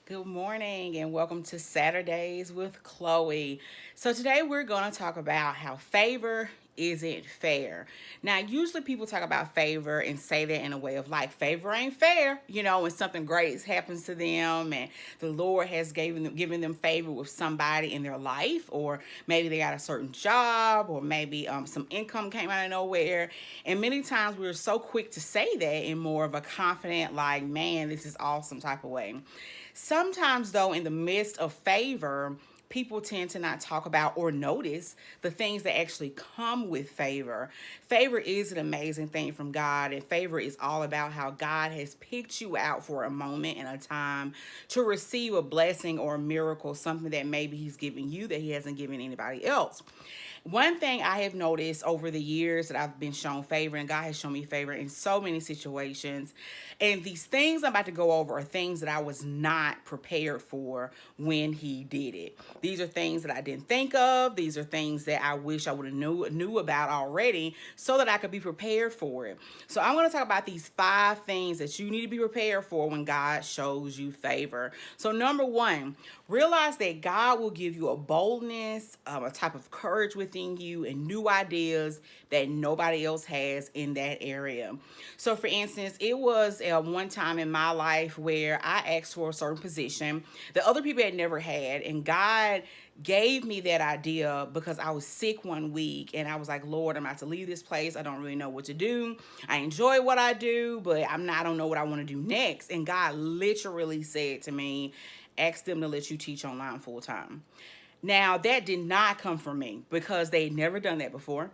Good morning and welcome to Saturdays with Chloe. So, today we're going to talk about how favor isn't fair. Now, usually people talk about favor and say that in a way of like, favor ain't fair, when something great happens to them and the Lord has given them favor with somebody in their life, or maybe they got a certain job, or maybe some income came out of nowhere. And many times we're so quick to say that in more of a confident, like, man, this is awesome type of way. Sometimes, though, in the midst of favor, people tend to not talk about or notice the things that actually come with favor. Favor is an amazing thing from God, and favor is all about how God has picked you out for a moment and a time to receive a blessing or a miracle, something that maybe He's giving you that He hasn't given anybody else. One thing I have noticed over the years that I've been shown favor, and God has shown me favor in so many situations, and these things I'm about to go over are things that I was not prepared for when He did it. These are things that I didn't think of. These are things that I wish I would have knew about already so that I could be prepared for it. So I'm going to talk about these 5 things that you need to be prepared for when God shows you favor. So number 1, realize that God will give you a boldness, a type of courage within you, and new ideas that nobody else has in that area. So, for instance, it was one time in my life where I asked for a certain position that other people had never had, and God gave me that idea because I was sick one week and I was like, Lord, I'm about to leave this place. I don't really know what to do. I enjoy what I do, but I don't know what I want to do next. And God literally said to me, ask them to let you teach online full time. Now, that did not come from me because they had never done that before.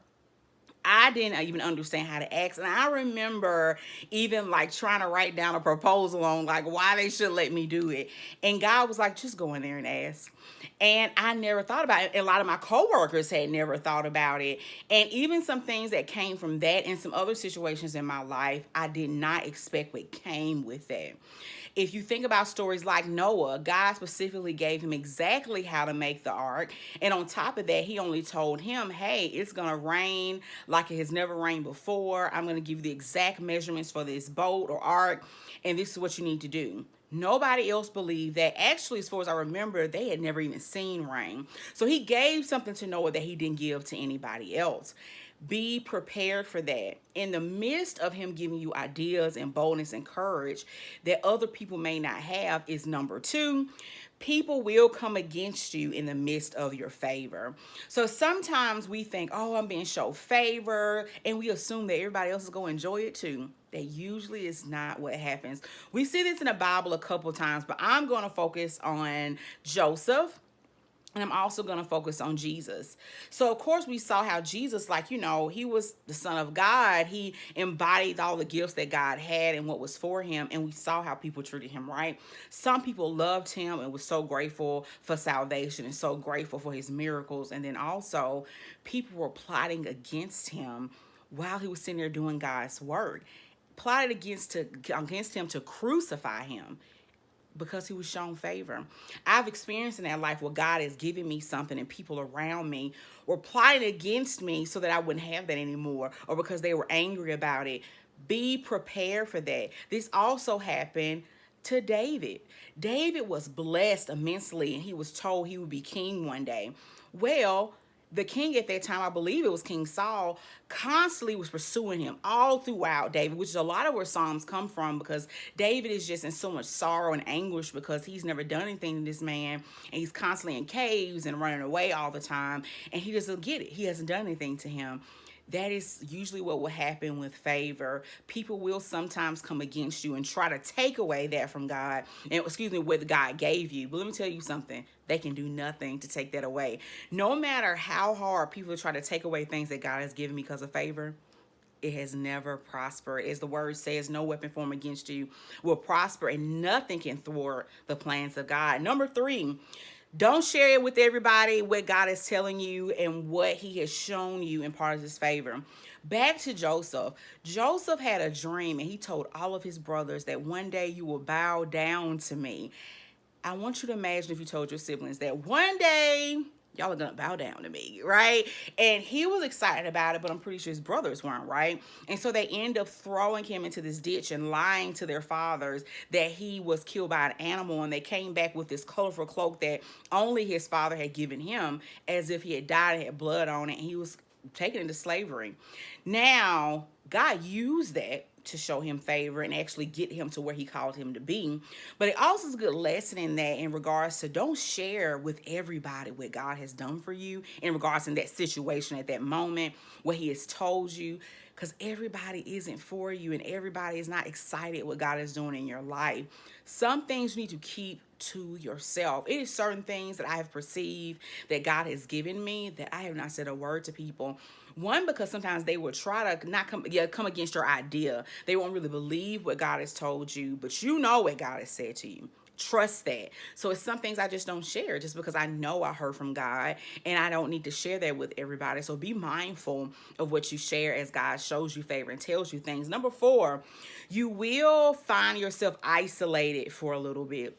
I didn't even understand how to ask. And I remember even like trying to write down a proposal on like why they should let me do it. And God was like, just go in there and ask. And I never thought about it. A lot of my coworkers had never thought about it. And even some things that came from that and some other situations in my life, I did not expect what came with that. If you think about stories like Noah, God specifically gave him exactly how to make the ark. And on top of that, He only told him, hey, it's going to rain like it has never rained before. I'm going to give you the exact measurements for this boat or ark, and this is what you need to do. Nobody else believed that. Actually, as far as I remember, they had never even seen rain. So He gave something to Noah that He didn't give to anybody else. Be prepared for that. In the midst of Him giving you ideas and boldness and courage that other people may not have, is number 2. People will come against you in the midst of your favor. So sometimes we think, oh, I'm being shown favor, and we assume that everybody else is going to enjoy it too. That usually is not what happens. We see this in the Bible a couple times, but I'm going to focus on Joseph. And I'm also going to focus on Jesus. So, of course, we saw how Jesus, He was the Son of God. He embodied all the gifts that God had and what was for Him. And we saw how people treated Him, right? Some people loved Him and was so grateful for salvation and so grateful for His miracles. And then also, people were plotting against Him while He was sitting there doing God's work. Plotted against Him to crucify Him because He was shown favor. I've experienced in that life where God has given me something and people around me were plotting against me so that I wouldn't have that anymore, or because they were angry about it. Be prepared for that. This also happened to David. David was blessed immensely and he was told he would be king one day. Well, the king at that time, I believe it was King Saul, constantly was pursuing him all throughout David, which is a lot of where Psalms come from, because David is just in so much sorrow and anguish because he's never done anything to this man, and he's constantly in caves and running away all the time, and he doesn't get it. He hasn't done anything to him. That is usually what will happen with favor. People will sometimes come against you and try to take away that from God, and what God gave you. But let me tell you something. They can do nothing to take that away. No matter how hard people try to take away things that God has given me because of favor, it has never prospered. As the word says, no weapon formed against you will prosper, and nothing can thwart the plans of God. Number 3, don't share it with everybody what God is telling you and what He has shown you in part of His favor. Back to Joseph. Joseph had a dream and he told all of his brothers that one day you will bow down to me. I want you to imagine if you told your siblings that one day y'all are gonna bow down to me, right? And he was excited about it, but I'm pretty sure his brothers weren't, right? And so they end up throwing him into this ditch and lying to their fathers that he was killed by an animal. And they came back with this colorful cloak that only his father had given him, as if he had died and had blood on it, and he was taken into slavery. Now, God used that to show him favor and actually get him to where he called him to be. But it also is a good lesson in that, in regards to don't share with everybody what God has done for you in regards to that situation at that moment, what he has told you, because everybody isn't for you and everybody is not excited what God is doing in your life. Some things you need to keep to yourself. It is certain things that I have perceived that God has given me that I have not said a word to people. One, because sometimes they will try to not come against your idea. They won't really believe what God has told you, but you know what God has said to you. Trust that. So it's some things I just don't share just because I know I heard from God and I don't need to share that with everybody. So be mindful of what you share as God shows you favor and tells you things. Number 4, you will find yourself isolated for a little bit.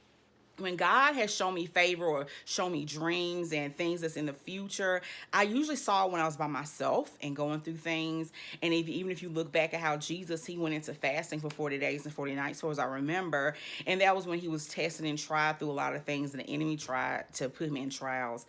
When God has shown me favor or shown me dreams and things that's in the future, I usually saw it when I was by myself and going through things. And even if you look back at how Jesus, he went into fasting for 40 days and 40 nights, so as I remember. And that was when he was tested and tried through a lot of things, and the enemy tried to put him in trials.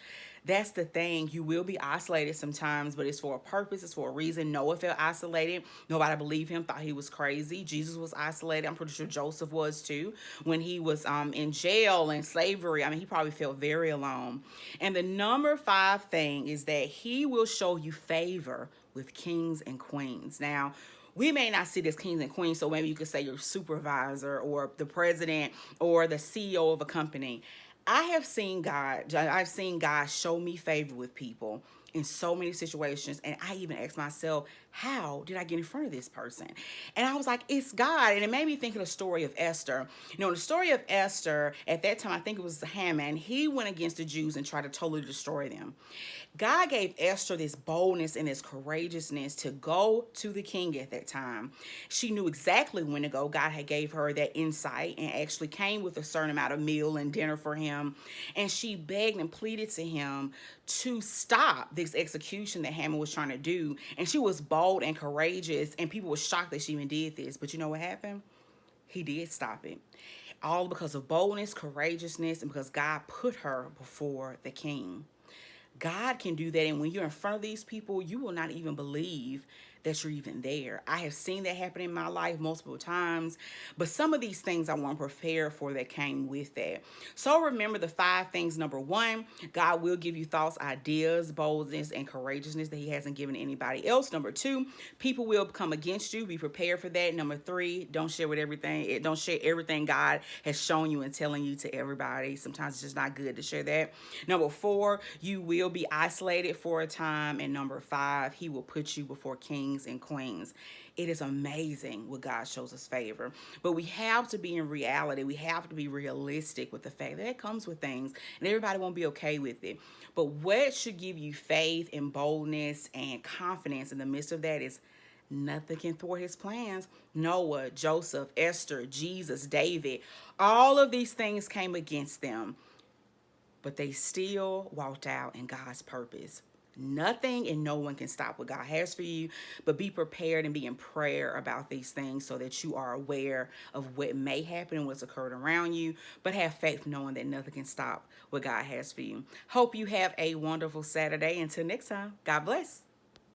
That's the thing. You will be isolated sometimes, but it's for a purpose. It's for a reason. Noah felt isolated. Nobody believed him, thought he was crazy. Jesus was isolated. I'm pretty sure Joseph was too. When he was in jail and slavery, I mean, he probably felt very alone. And the number 5 thing is that he will show you favor with kings and queens. Now, we may not see this kings and queens, so maybe you could say your supervisor or the president or the CEO of a company. I've seen God show me favor with people in so many situations. And I even asked myself, how did I get in front of this person? And I was like, it's God. And it made me think of the story of Esther. You know, the story of Esther, at that time, I think it was Haman. He went against the Jews and tried to totally destroy them. God gave Esther this boldness and this courageousness to go to the king at that time. She knew exactly when to go. God had gave her that insight and actually came with a certain amount of meal and dinner for him. And she begged and pleaded to him to stop this execution that Haman was trying to do. And she was bold and courageous, and people were shocked that she even did this. But you know what happened? He did stop it. All because of boldness, courageousness, and because God put her before the king. God can do that. And when you're in front of these people, you will not even believe that you're even there. I have seen that happen in my life multiple times, but some of these things I want to prepare for that came with that. So remember the 5 things. Number 1, God will give you thoughts, ideas, boldness, and courageousness that he hasn't given anybody else. Number 2, people will come against you. Be prepared for that. Number 3, don't share everything God has shown you and telling you to everybody. Sometimes it's just not good to share that. Number 4, you will be isolated for a time. And number 5, he will put you before kings and queens. It is amazing what God shows us favor. But we have to be in reality. We have to be realistic with the fact that it comes with things, and everybody won't be okay with it. But what should give you faith and boldness and confidence in the midst of that is nothing can thwart his plans. Noah, Joseph, Esther, Jesus, David, all of these things came against them, but they still walked out in God's purpose. Nothing and no one can stop what God has for you, but be prepared and be in prayer about these things so that you are aware of what may happen and what's occurred around you, but have faith knowing that nothing can stop what God has for you. Hope you have a wonderful Saturday. Until next time, God bless.